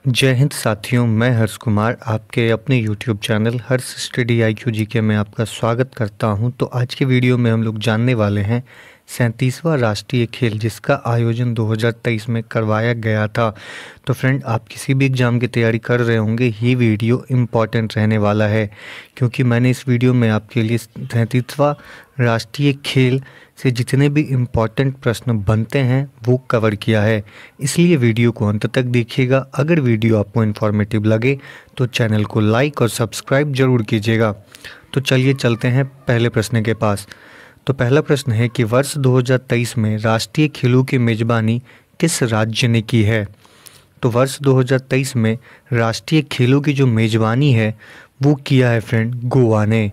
जय हिंद साथियों, मैं हर्ष कुमार आपके अपने YouTube चैनल हर्ष स्टडी IQ जीके में आपका स्वागत करता हूं। तो आज के वीडियो में हम लोग जानने वाले हैं 37वां राष्ट्रीय खेल जिसका आयोजन 2023 में करवाया गया था। तो फ्रेंड, आप किसी भी एग्ज़ाम की तैयारी कर रहे होंगे, ये वीडियो इम्पॉर्टेंट रहने वाला है क्योंकि मैंने इस वीडियो में आपके लिए 37वां राष्ट्रीय खेल से जितने भी इम्पॉर्टेंट प्रश्न बनते हैं वो कवर किया है। इसलिए वीडियो को अंत तक देखिएगा। अगर वीडियो आपको इन्फॉर्मेटिव लगे तो चैनल को लाइक और सब्सक्राइब जरूर कीजिएगा। तो चलिए चलते हैं पहले प्रश्न के पास। तो पहला प्रश्न है कि वर्ष 2023 में राष्ट्रीय खेलों की मेज़बानी किस राज्य ने की है। तो वर्ष 2023 में राष्ट्रीय खेलों की जो मेज़बानी है वो किया है फ्रेंड गोवा ने।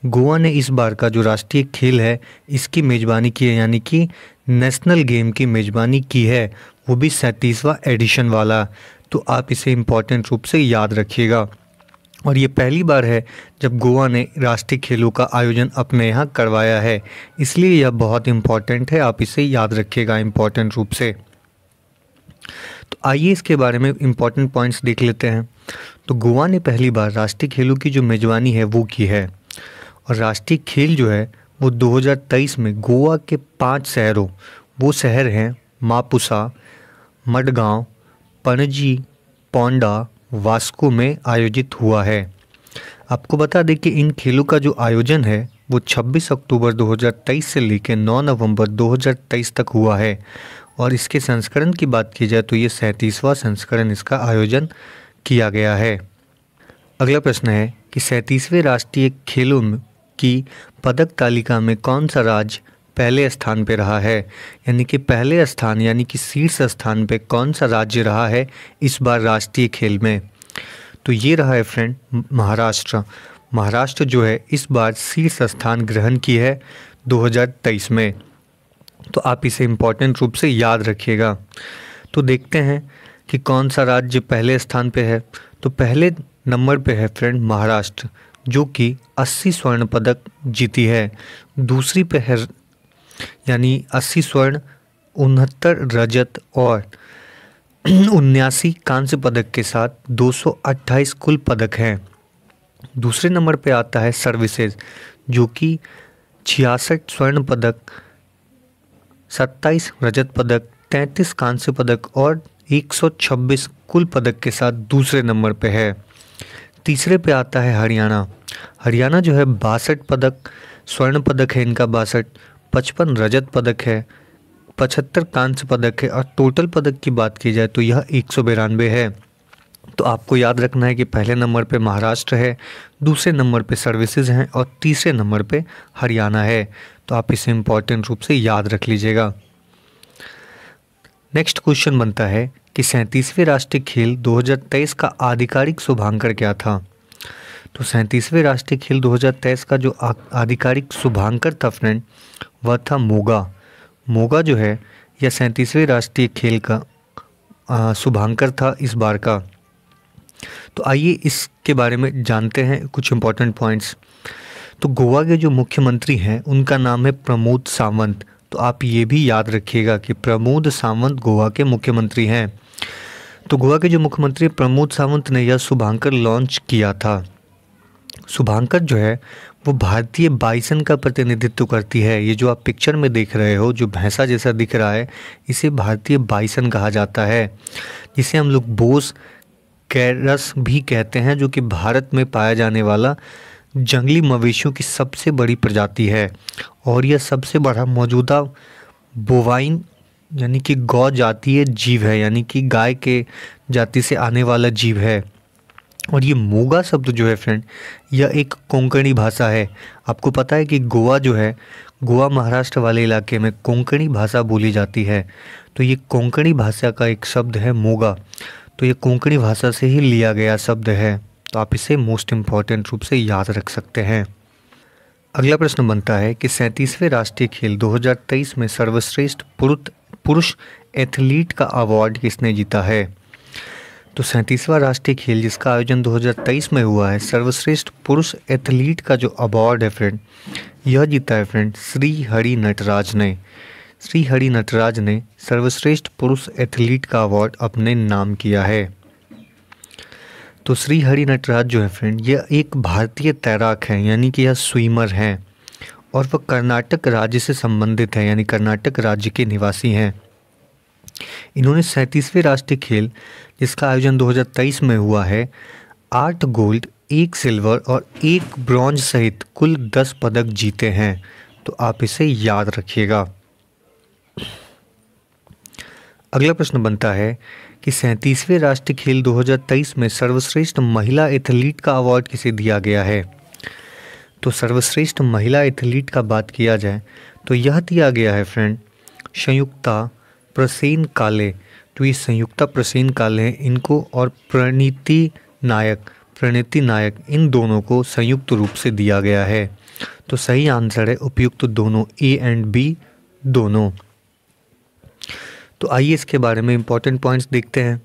गोवा ने इस बार का जो राष्ट्रीय खेल है इसकी मेज़बानी की है, यानी कि नेशनल गेम की मेज़बानी की है, वो भी 37वां एडिशन वाला। तो आप इसे इम्पॉर्टेंट रूप से याद रखिएगा। और ये पहली बार है जब गोवा ने राष्ट्रीय खेलों का आयोजन अपने यहाँ करवाया है, इसलिए यह बहुत इम्पॉर्टेंट है, आप इसे याद रखिएगा इम्पॉर्टेंट रूप से। तो आइए इसके बारे में इम्पॉर्टेंट पॉइंट्स देख लेते हैं। तो गोवा ने पहली बार राष्ट्रीय खेलों की जो मेज़बानी है वो की है। और राष्ट्रीय खेल जो है वो 2023 में गोवा के 5 शहरों, वो शहर हैं मापुसा, मडगांव, पणजी, पोंडा, वास्को में आयोजित हुआ है। आपको बता दें कि इन खेलों का जो आयोजन है वो 26 अक्टूबर 2023 से लेकर 9 नवंबर 2023 तक हुआ है। और इसके संस्करण की बात की जाए तो ये 37वां संस्करण इसका आयोजन किया गया है। अगला प्रश्न है कि 37वें राष्ट्रीय खेलों की पदक तालिका में कौन सा राज्य पहले स्थान पे रहा है, यानी कि पहले स्थान यानी कि शीर्ष स्थान पे कौन सा राज्य रहा है इस बार राष्ट्रीय खेल में। तो ये रहा है फ्रेंड महाराष्ट्र। महाराष्ट्र जो है इस बार शीर्ष स्थान ग्रहण की है 2023 में। तो आप इसे इम्पॉर्टेंट रूप से याद रखिएगा। तो देखते हैं कि कौन सा राज्य पहले स्थान पे है। तो पहले नंबर पे है फ्रेंड महाराष्ट्र, जो कि 80 स्वर्ण पदक जीती है। दूसरी पे है यानी 80 स्वर्ण, 69 रजत और 79 कांस्य पदक के साथ 228 कुल पदक हैं। दूसरे नंबर पे आता है सर्विसेज, जो कि 66 स्वर्ण पदक, 27 रजत पदक, 33 कांस्य पदक और 126 कुल पदक के साथ दूसरे नंबर पे है। तीसरे पे आता है हरियाणा। हरियाणा जो है 62 पदक, स्वर्ण पदक है इनका 62, 55 रजत पदक है, 75 कांस्य पदक है और टोटल पदक की बात की जाए तो यह 192 है। तो आपको याद रखना है कि पहले नंबर पे महाराष्ट्र है, दूसरे नंबर पे सर्विसेज हैं और तीसरे नंबर पे हरियाणा है। तो आप इसे इम्पॉर्टेंट रूप से याद रख लीजिएगा। नेक्स्ट क्वेश्चन बनता है कि 37वें राष्ट्रीय खेल 2023 का आधिकारिक शुभांकर क्या था। तो 37वें राष्ट्रीय खेल 2023 का जो आधिकारिक शुभांकर था फ्रेंड वह था मोगा। मोगा जो है यह 37वें राष्ट्रीय खेल का शुभांकर था इस बार का। तो आइए इसके बारे में जानते हैं कुछ इम्पोर्टेंट पॉइंट्स। तो गोवा के जो मुख्यमंत्री हैं उनका नाम है प्रमोद सावंत। तो आप ये भी याद रखिएगा कि प्रमोद सावंत गोवा के मुख्यमंत्री हैं। तो गोवा के जो मुख्यमंत्री प्रमोद सावंत ने यह शुभांकर लॉन्च किया था। शुभांकर जो है वो भारतीय बाइसन का प्रतिनिधित्व करती है। ये जो आप पिक्चर में देख रहे हो, जो भैंसा जैसा दिख रहा है, इसे भारतीय बाइसन कहा जाता है, जिसे हम लोग बोस कैरस भी कहते हैं, जो कि भारत में पाया जाने वाला जंगली मवेशियों की सबसे बड़ी प्रजाति है। और यह सबसे बड़ा मौजूदा बोवाइन यानी कि गौ जातीय जीव है, यानी कि गाय के जाति से आने वाला जीव है। और ये मोगा शब्द जो है फ्रेंड यह एक कोंकणी भाषा है। आपको पता है कि गोवा जो है, गोवा महाराष्ट्र वाले इलाके में कोंकणी भाषा बोली जाती है। तो ये कोंकणी भाषा का एक शब्द है मोगा। तो ये कोंकणी भाषा से ही लिया गया शब्द है। तो आप इसे मोस्ट इम्पॉर्टेंट रूप से याद रख सकते हैं। अगला प्रश्न बनता है कि 37वें राष्ट्रीय खेल 2023 में सर्वश्रेष्ठ पुरुष एथलीट का अवार्ड किसने जीता है। तो 37वां राष्ट्रीय खेल जिसका आयोजन 2023 में हुआ है, सर्वश्रेष्ठ पुरुष एथलीट का जो अवार्ड है फ्रेंड यह जीता है फ्रेंड श्री हरि नटराज ने। श्री हरि नटराज ने सर्वश्रेष्ठ पुरुष एथलीट का अवार्ड अपने नाम किया है। तो श्री हरि नटराज जो है फ्रेंड, यह एक भारतीय तैराक है, यानी कि यह स्विमर हैं और वह कर्नाटक राज्य से संबंधित है, यानी कर्नाटक राज्य के निवासी हैं। इन्होंने 37वें राष्ट्रीय खेल जिसका आयोजन 2023 में हुआ है 8 गोल्ड, 1 सिल्वर और 1 ब्रॉन्ज सहित कुल 10 पदक जीते हैं। तो आप इसे याद रखिएगा। अगला प्रश्न बनता है कि 37वें राष्ट्रीय खेल 2023 में सर्वश्रेष्ठ महिला एथलीट का अवार्ड किसे दिया गया है। तो सर्वश्रेष्ठ महिला एथलीट का बात किया जाए तो यह दिया गया है फ्रेंड संयुक्ता प्रसेन काले। तो ये संयुक्ता प्रसेन काले हैं, इनको और प्रणीति नायक इन दोनों को संयुक्त रूप से दिया गया है। तो सही आंसर है उपयुक्त दोनों, ए एंड बी दोनों। तो आइए इसके बारे में इंपॉर्टेंट पॉइंट्स देखते हैं।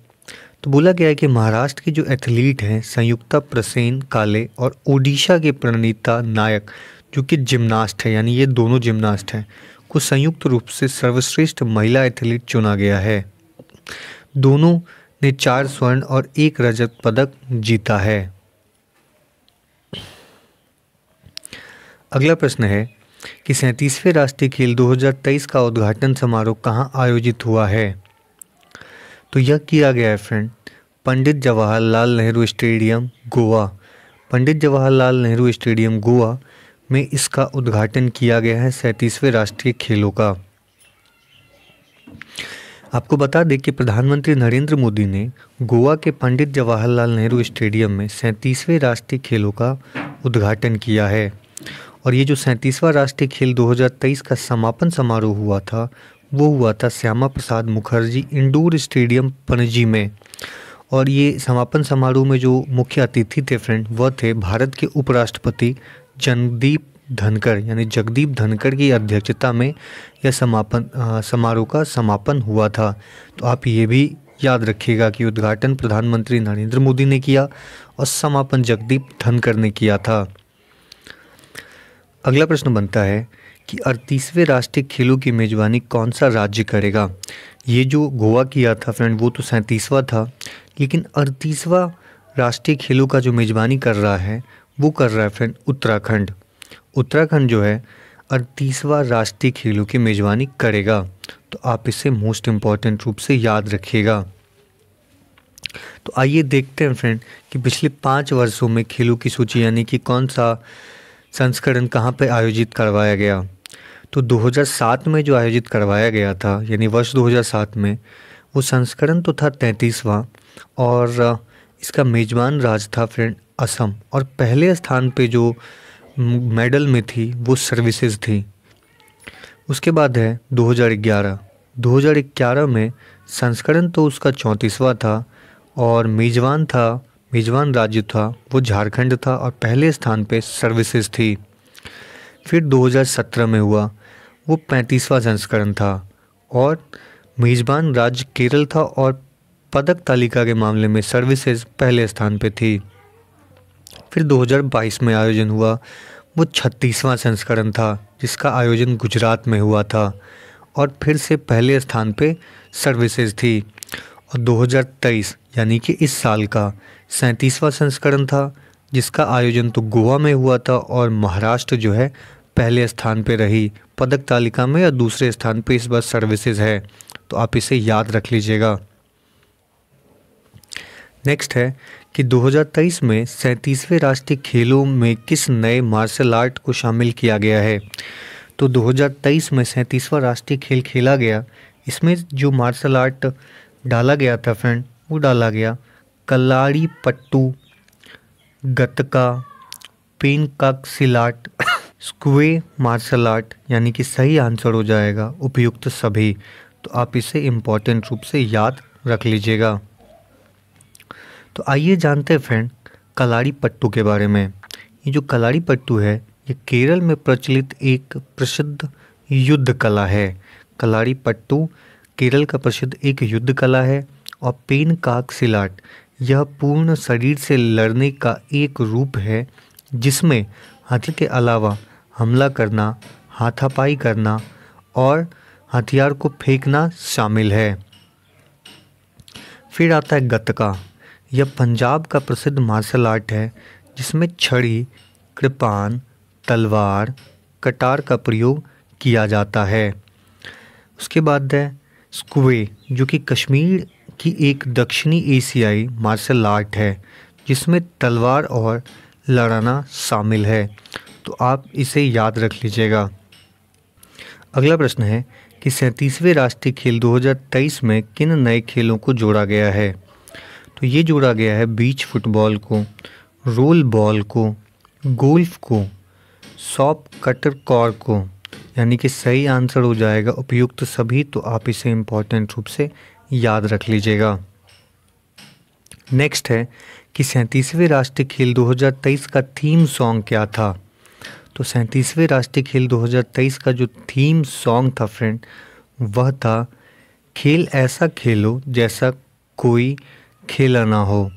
तो बोला गया है कि महाराष्ट्र की जो एथलीट हैं संयुक्ता प्रसेन काले और ओडिशा के प्रणीता नायक जो कि जिम्नास्ट है, यानी ये दोनों जिम्नास्ट हैं, को संयुक्त रूप से सर्वश्रेष्ठ महिला एथलीट चुना गया है। दोनों ने 4 स्वर्ण और 1 रजत पदक जीता है। अगला प्रश्न है कि 37वें राष्ट्रीय खेल 2023 का उद्घाटन समारोह कहाँ आयोजित हुआ है। तो यह किया गया है friend Pandit Jawaharlal Nehru stadium Goa. Pandit Jawaharlal Nehru stadium Goa में इसका उद्घाटन किया गया है 37वें राष्ट्रीय खेलों का। आपको बता दें कि प्रधानमंत्री नरेंद्र मोदी ने गोवा के पंडित जवाहरलाल नेहरू स्टेडियम में 37वें राष्ट्रीय खेलों का उद्घाटन किया है। और ये जो 37वां राष्ट्रीय खेल 2023 का समापन समारोह हुआ था वो हुआ था श्यामा प्रसाद मुखर्जी इंडोर स्टेडियम पणजी में। और ये समापन समारोह में जो मुख्य अतिथि थे फ्रेंड वह थे भारत के उपराष्ट्रपति जगदीप धनखड़, यानी जगदीप धनखड़ की अध्यक्षता में यह समारोह का समापन हुआ था। तो आप ये भी याद रखिएगा कि उद्घाटन प्रधानमंत्री नरेंद्र मोदी ने किया और समापन जगदीप धनखड़ ने किया था। अगला प्रश्न बनता है कि 38वें राष्ट्रीय खेलों की मेज़बानी कौन सा राज्य करेगा। ये जो गोवा किया था फ्रेंड वो तो 37वां था, लेकिन 38वां राष्ट्रीय खेलों का जो मेज़बानी कर रहा है वो कर रहा है फ्रेंड उत्तराखंड। उत्तराखंड जो है 38वां राष्ट्रीय खेलों की मेज़बानी करेगा। तो आप इसे मोस्ट इम्पॉर्टेंट रूप से याद रखिएगा। तो आइए देखते हैं फ्रेंड कि पिछले 5 वर्षों में खेलों की सूची यानी कि कौन सा संस्करण कहाँ पे आयोजित करवाया गया। तो 2007 में जो आयोजित करवाया गया था यानी वर्ष 2007 में वो संस्करण तो था 33वां और इसका मेज़बान राज्य था फ्रेंड असम। और पहले स्थान पे जो मेडल में थी वो सर्विसेज थी। उसके बाद है 2011 में संस्करण तो उसका 34वां था और मेज़बान राज्य था वो झारखंड था और पहले स्थान पे सर्विसेज थी। फिर 2017 में हुआ वो 35वां संस्करण था और मेज़बान राज्य केरल था और पदक तालिका के मामले में सर्विसेज पहले स्थान पे थी। फिर 2022 में आयोजन हुआ वो 36वां संस्करण था जिसका आयोजन गुजरात में हुआ था और फिर से पहले स्थान पे सर्विसेज थी। और 2023 यानी कि इस साल का 37वां संस्करण था जिसका आयोजन तो गोवा में हुआ था और महाराष्ट्र जो है पहले स्थान पे रही पदक तालिका में और दूसरे स्थान पे इस बार सर्विसेज है। तो आप इसे याद रख लीजिएगा। नेक्स्ट है कि 2023 में 37वें राष्ट्रीय खेलों में किस नए मार्शल आर्ट को शामिल किया गया है। तो 2023 में 37वां राष्ट्रीय खेल खेला गया, इसमें जो मार्शल आर्ट डाला गया था फ्रेंड वो डाला गया कलाड़ी पट्टू, गतका, पेनकाक्सिलाट, स्क्वे मार्शल आर्ट, यानी कि सही आंसर हो जाएगा उपयुक्त सभी। तो आप इसे इम्पॉर्टेंट रूप से याद रख लीजिएगा। तो आइए जानते हैं फ्रेंड कलाड़ी पट्टू के बारे में। ये जो कलाड़ी पट्टू है ये केरल में प्रचलित एक प्रसिद्ध युद्ध कला है। कलाड़ी पट्टू केरल का प्रसिद्ध एक युद्ध कला है। और पेनकाक्सिलाट यह पूर्ण शरीर से लड़ने का एक रूप है जिसमें हथियार के अलावा हमला करना, हाथापाई करना और हथियार को फेंकना शामिल है। फिर आता है गतका। यह पंजाब का प्रसिद्ध मार्शल आर्ट है जिसमें छड़ी, कृपान, तलवार, कटार का प्रयोग किया जाता है। उसके बाद है स्क्वे, जो कि कश्मीर की एक दक्षिणी एशियाई मार्शल आर्ट है जिसमें तलवार और लड़ाना शामिल है। तो आप इसे याद रख लीजिएगा। अगला प्रश्न है कि 37वें राष्ट्रीय खेल 2023 में किन नए खेलों को जोड़ा गया है। तो ये जोड़ा गया है बीच फुटबॉल को, रोल बॉल को, गोल्फ को, सॉफ्ट कटर कॉर्क को, यानी कि सही आंसर हो जाएगा उपयुक्त सभी। तो आप इसे इम्पोर्टेंट रूप से याद रख लीजिएगा। नेक्स्ट है कि 37वें राष्ट्रीय खेल 2023 का थीम सॉन्ग क्या था। तो 37वें राष्ट्रीय खेल 2023 का जो थीम सॉन्ग था फ्रेंड, वह था खेल ऐसा खेलो जैसा कोई खेला ना हो।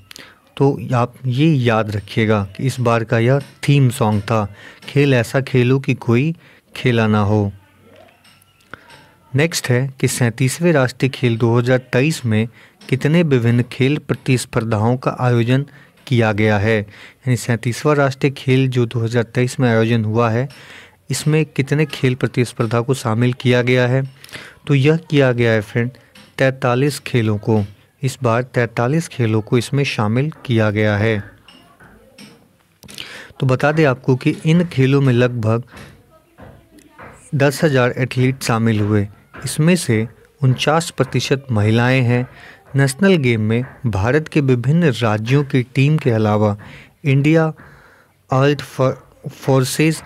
तो आप ये याद रखिएगा कि इस बार का यह थीम सॉन्ग था, खेल ऐसा खेलो कि कोई खेला ना हो। नेक्स्ट है कि 37वें राष्ट्रीय खेल 2023 में कितने विभिन्न खेल प्रतिस्पर्धाओं का आयोजन किया गया है। यानी 37वां राष्ट्रीय खेल जो 2023 में आयोजन हुआ है, इसमें कितने खेल प्रतिस्पर्धा को शामिल किया गया है। तो यह किया गया है फ्रेंड 43 खेलों को। इस बार 43 खेलों को इसमें शामिल किया गया है। तो बता दें आपको कि इन खेलों में लगभग 10,000 एथलीट शामिल हुए। इसमें से 49% महिलाएं हैं। नेशनल गेम में भारत के विभिन्न राज्यों की टीम के अलावा इंडिया आर्म्ड फोर्सेस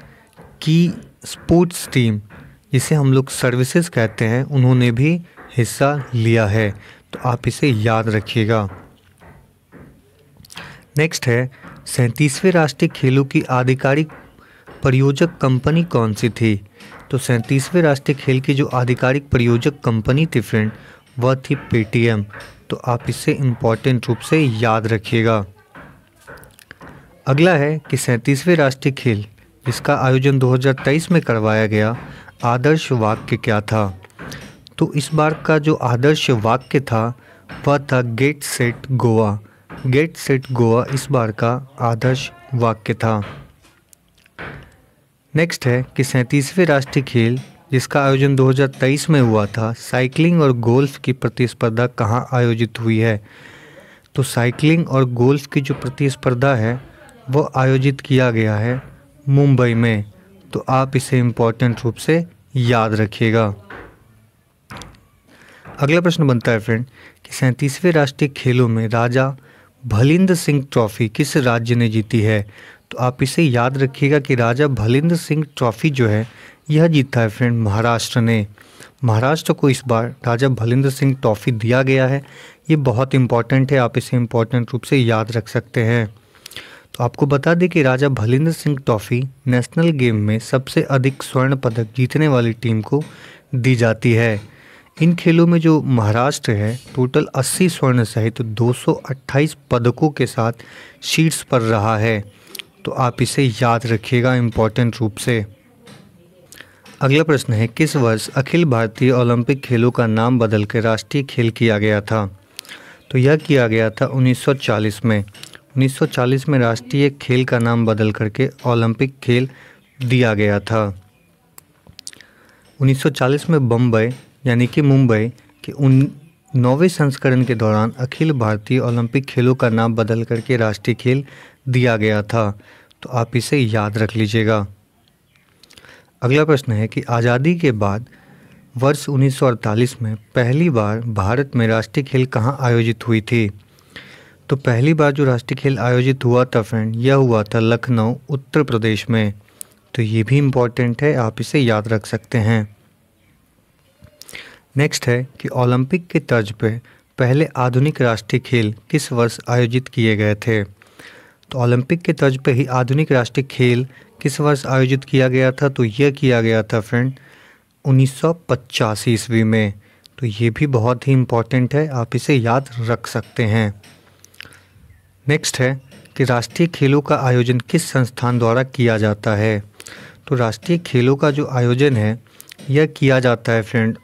की स्पोर्ट्स टीम, जिसे हम लोग सर्विसेज कहते हैं, उन्होंने भी हिस्सा लिया है। तो आप इसे याद रखिएगा। नेक्स्ट है 37वें राष्ट्रीय खेलों की आधिकारिक परियोजक कंपनी कौन सी थी। तो 37वें राष्ट्रीय खेल की जो आधिकारिक परियोजक कंपनी थी फ्रेंड, वह थी पेटीएम। तो आप इसे इम्पॉर्टेंट रूप से याद रखिएगा। अगला है कि 37वें राष्ट्रीय खेल जिसका आयोजन 2023 में करवाया गया, आदर्श वाक्य क्या था। तो इस बार का जो आदर्श वाक्य था वह था get set Goa. Get set Goa इस बार का आदर्श वाक्य था। नेक्स्ट है कि 37वें राष्ट्रीय खेल जिसका आयोजन 2023 में हुआ था, साइकिलिंग और गोल्फ की प्रतिस्पर्धा कहाँ आयोजित हुई है। तो साइकिलिंग और गोल्फ की जो प्रतिस्पर्धा है वो आयोजित किया गया है मुंबई में। तो आप इसे इम्पोर्टेंट रूप से याद रखिएगा। अगला प्रश्न बनता है फ्रेंड कि 37वें राष्ट्रीय खेलों में राजा भलिंद्र सिंह ट्रॉफी किस राज्य ने जीती है। तो आप इसे याद रखिएगा कि राजा भलिंद्र सिंह ट्रॉफी जो है यह जीता है फ्रेंड महाराष्ट्र ने। महाराष्ट्र को इस बार राजा भलिंद्र सिंह ट्रॉफी दिया गया है। ये बहुत इंपॉर्टेंट है, आप इसे इम्पोर्टेंट रूप से याद रख सकते हैं। तो आपको बता दें कि राजा भलिंद्र सिंह ट्रॉफी नेशनल गेम में सबसे अधिक स्वर्ण पदक जीतने वाली टीम को दी जाती है। इन खेलों में जो महाराष्ट्र है टोटल 80 स्वर्ण सहित 228 पदकों के साथ शीर्ष पर रहा है। तो आप इसे याद रखिएगा इम्पोर्टेंट रूप से। अगला प्रश्न है किस वर्ष अखिल भारतीय ओलंपिक खेलों का नाम बदल कर राष्ट्रीय खेल किया गया था। तो यह किया गया था 1940 में। 1940 में राष्ट्रीय खेल का नाम बदल करके ओलंपिक खेल दिया गया था। 1940 में बम्बई यानी कि मुंबई के 9वें संस्करण के दौरान अखिल भारतीय ओलंपिक खेलों का नाम बदल करके राष्ट्रीय खेल दिया गया था। तो आप इसे याद रख लीजिएगा। अगला प्रश्न है कि आज़ादी के बाद वर्ष 1948 में पहली बार भारत में राष्ट्रीय खेल कहाँ आयोजित हुई थी। तो पहली बार जो राष्ट्रीय खेल आयोजित हुआ था फ्रेंड, यह हुआ था लखनऊ उत्तर प्रदेश में। तो ये भी इम्पॉर्टेंट है, आप इसे याद रख सकते हैं। नेक्स्ट है कि ओलंपिक के तर्ज पे पहले आधुनिक राष्ट्रीय खेल किस वर्ष आयोजित किए गए थे। तो ओलंपिक के तर्ज पे ही आधुनिक राष्ट्रीय खेल किस वर्ष आयोजित किया गया था। तो यह किया गया था फ्रेंड 1985 ईस्वी में। तो ये भी बहुत ही इम्पॉर्टेंट है, आप इसे याद रख सकते हैं। नेक्स्ट है कि राष्ट्रीय खेलों का आयोजन किस संस्थान द्वारा किया जाता है। तो राष्ट्रीय खेलों का जो आयोजन है यह किया जाता है फ्रेंड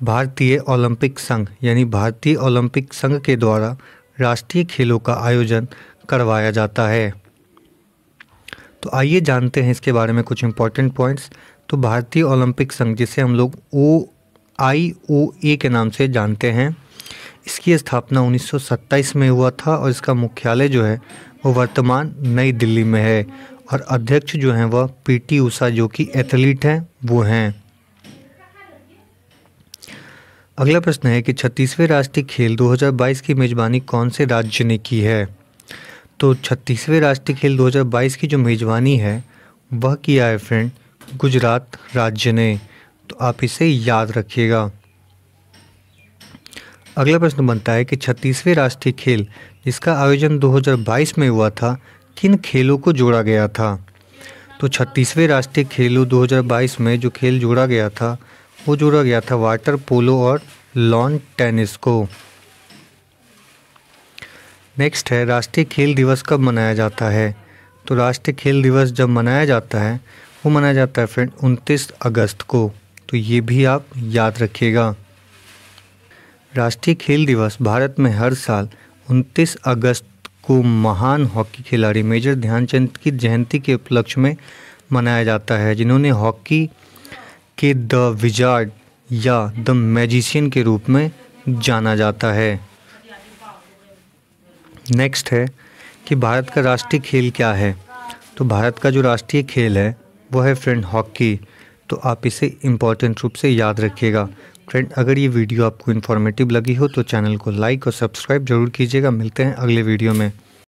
भारतीय ओलंपिक संघ यानी भारतीय ओलंपिक संघ के द्वारा राष्ट्रीय खेलों का आयोजन करवाया जाता है। तो आइए जानते हैं इसके बारे में कुछ इम्पोर्टेंट पॉइंट्स। तो भारतीय ओलंपिक संघ, जिसे हम लोग IOA के नाम से जानते हैं, इसकी स्थापना 1927 में हुआ था और इसका मुख्यालय जो है वो वर्तमान नई दिल्ली में है और अध्यक्ष जो हैं वह PT ऊषा जो कि एथलीट हैं वो हैं। अगला प्रश्न है कि 36वें राष्ट्रीय खेल 2022 की मेज़बानी कौन से राज्य ने की है। तो 36वें राष्ट्रीय खेल 2022 की जो मेज़बानी है वह किया है फ्रेंड गुजरात राज्य ने। तो आप इसे याद रखिएगा। अगला प्रश्न बनता है कि 36वें राष्ट्रीय खेल जिसका आयोजन 2022 में हुआ था, किन खेलों को जोड़ा गया था। तो 36वें राष्ट्रीय खेलों 2022 में जो खेल जोड़ा गया था वो जोड़ा गया था वाटर पोलो और लॉन टेनिस को। नेक्स्ट है राष्ट्रीय खेल दिवस कब मनाया जाता है। तो राष्ट्रीय खेल दिवस जब मनाया जाता है वो मनाया जाता है फ्रेंड 29 अगस्त को। तो ये भी आप याद रखिएगा। राष्ट्रीय खेल दिवस भारत में हर साल 29 अगस्त को महान हॉकी खिलाड़ी मेजर ध्यानचंद की जयंती के उपलक्ष्य में मनाया जाता है, जिन्होंने हॉकी के द विजार्ड या द मैजिशियन के रूप में जाना जाता है। नेक्स्ट है कि भारत का राष्ट्रीय खेल क्या है। तो भारत का जो राष्ट्रीय खेल है वो है फ्रेंड हॉकी। तो आप इसे इम्पॉर्टेंट रूप से याद रखिएगा। फ्रेंड, अगर ये वीडियो आपको इन्फॉर्मेटिव लगी हो तो चैनल को लाइक और सब्सक्राइब जरूर कीजिएगा। मिलते हैं अगले वीडियो में।